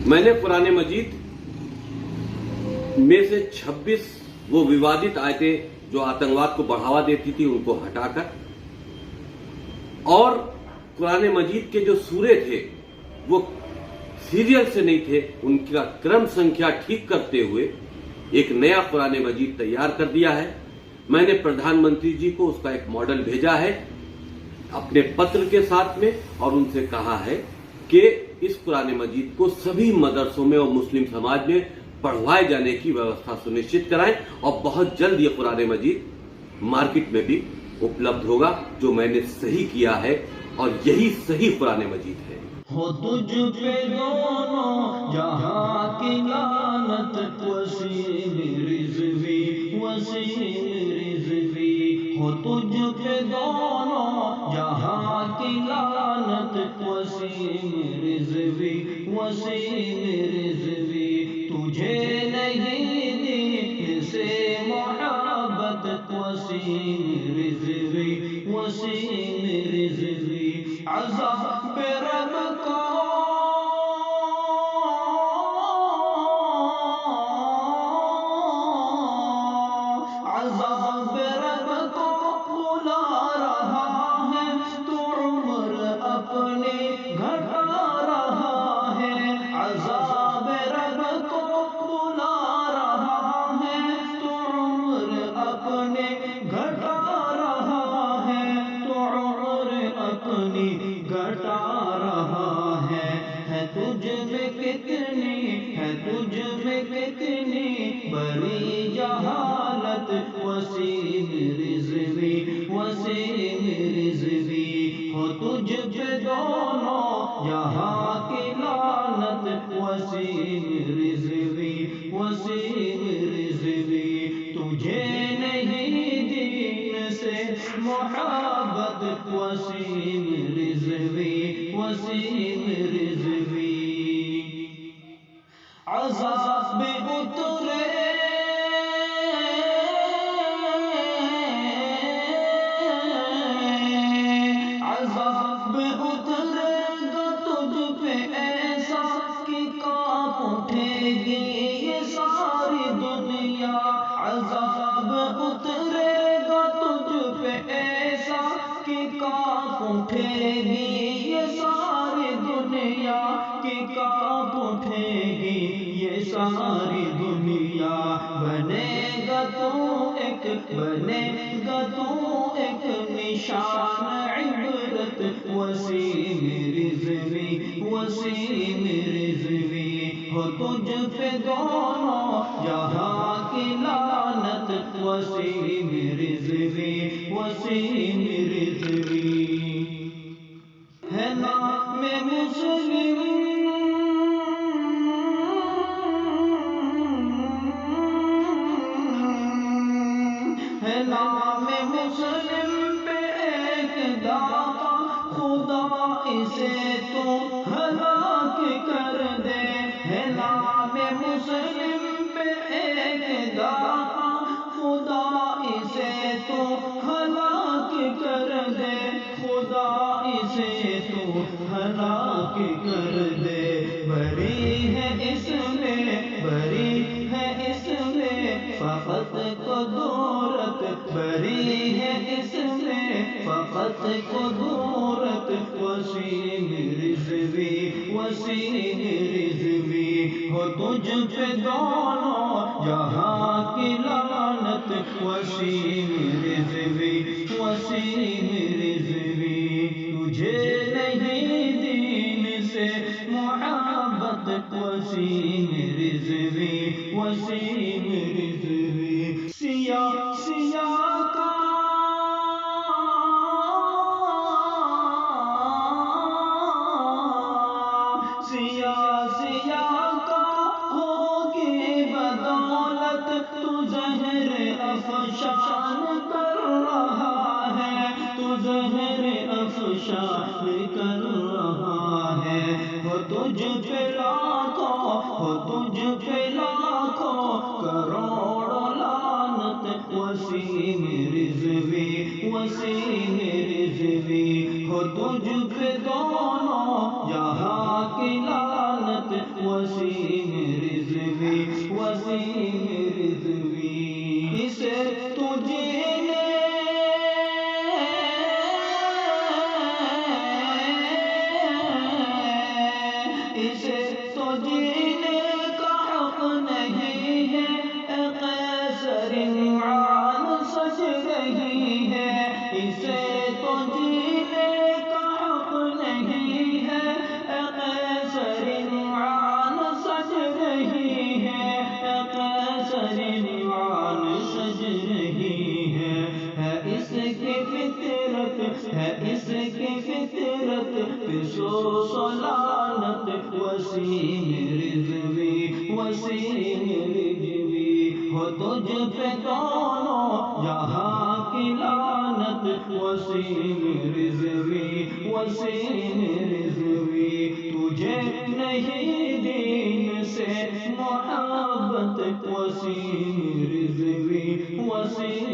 मैंने कुरान मजीद में से 26 वो विवादित आयतें जो आतंकवाद को बढ़ावा देती थी उनको हटाकर और कुरान मजीद के जो सूरे थे वो सीरियल से नहीं थे, उनका क्रम संख्या ठीक करते हुए एक नया कुरान मजीद तैयार कर दिया है। मैंने प्रधानमंत्री जी को उसका एक मॉडल भेजा है अपने पत्र के साथ में और उनसे कहा है कि इस कुरान मजीद को सभी मदरसों में और मुस्लिम समाज में पढ़वाए जाने की व्यवस्था सुनिश्चित कराएं और बहुत जल्द ये कुरान मजीद मार्केट में भी उपलब्ध होगा, जो मैंने सही किया है और यही सही कुरान मजीद है। हो तुझ पे दोनों जहां की लानत, वसीम रिज़वी वसीम रिज़वी। हो तुझ पे दोनों जहां की लानत, वसीम रिज़वी वसीम रिज़वी। तुझे नहीं दीन से मोहब्बत, वसीम रिज़वी वसीम रिज़वी। अज़ाब रब को अज़ाब रब को बुला रहा है, तो उम्र अपनी घटा रहा है। अज़ाब रब को बुला रहा है, तो उम्र अपनी घटा रहा है, तो उम्र अपनी घटा रहा है। तुझ में कितनी है, तुझ में कितनी बड़ी जहालत, वसीम रिज़वी वसीम रिज़वी। हो तुझ पे दोनों यहाँ की लानत, वसीम रिज़वी वसीम रिज़वी। तुझे नहीं दीन से मोहब्बत, वसीम रिज़वी वसीम रिज़वी। अज़ाब उतरे अज़ाब उतरेगा तुझ पे ऐसा कि कांप उठेगी ये सारी दुनिया। अज़ाब उतरेगा तुझ पे ऐसा कि कांप उठेगी ये सारी दुनिया, कि कांप उठेगी ये सारी दुनिया। बनेगा तू एक निशान इबरत, वसीम रिज़वी वसीम रिज़वी। हो तुझ पे दोनों यहाँ की लानत, वसीम रिज़वी वसीम रिज़वी। है नाम मुस्लिम है नाम मुस्लिम पे एक दावा, खुदा इसे तो हलाक कर दे। है नाम मुस्लिम पे एक दावा, खुदा इसे तो हलाक कर दे। खुदा इसे तो हलाक कर दे। बरी है इसमें फ़क़त कुदरत, बरी है इसमें फ़क़त कुदरत, वसीम रिज़वी वसीम रिज़वी। हो तुझ पे दोनों यहाँ की लानत, वसीम रिज़वी वसीम रिज़वी। तुझे नहीं दीन से मोहब्बत, वसीम रिज़वी वसीम रिज़वी। सिया का होगी बदौलत, तू ज़हर अफ़शान कर रहा है, तू ज़हर अफ़शान कर रहा है। हो तुझ पे लाखों करोड़ों लानत, वसीम रिज़वी वसीम रिज़वी। हो तुझ पे दोनों यहाँ की लानत, وسیم رضوی وسیم رضوی اسے تجھے اسے تو جینے کا حق نہیں ہے قیصر عام سج رہی ہے اسے تو جینے کا حق نہیں ہے قیصر عام سج رہی ہے قیصر عام سج رہی ہے اس کی فطرت ہے اس کی فطرت پہ سو لعنت وسیم رضوی وسیم رضوی ہو تجھ پہ دونوں جہاں کی لعنت وسیم رضوی وسیم رضوی تجھے نہیں دین سے محبت وسیم رضوی وسیم